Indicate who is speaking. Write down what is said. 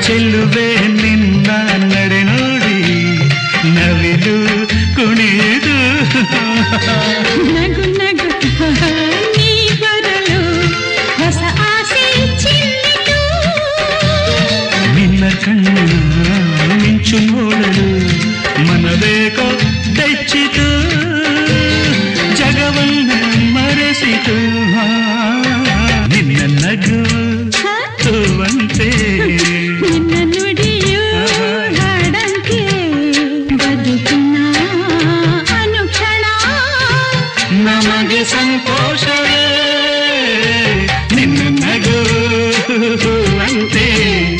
Speaker 1: ಚೆಲ್ಲುವೆ ನಿನ್ನ ನಡೆ ನೋಡಿ ನವಿಲು ಕುಣಿದು
Speaker 2: ನಗು ನಗು ನೀ ಬರಲು ಹೊಸ ಆಸೆ ಚಿನ್ನಿತು
Speaker 1: ನಿನ್ನ ಕಣ್ಣು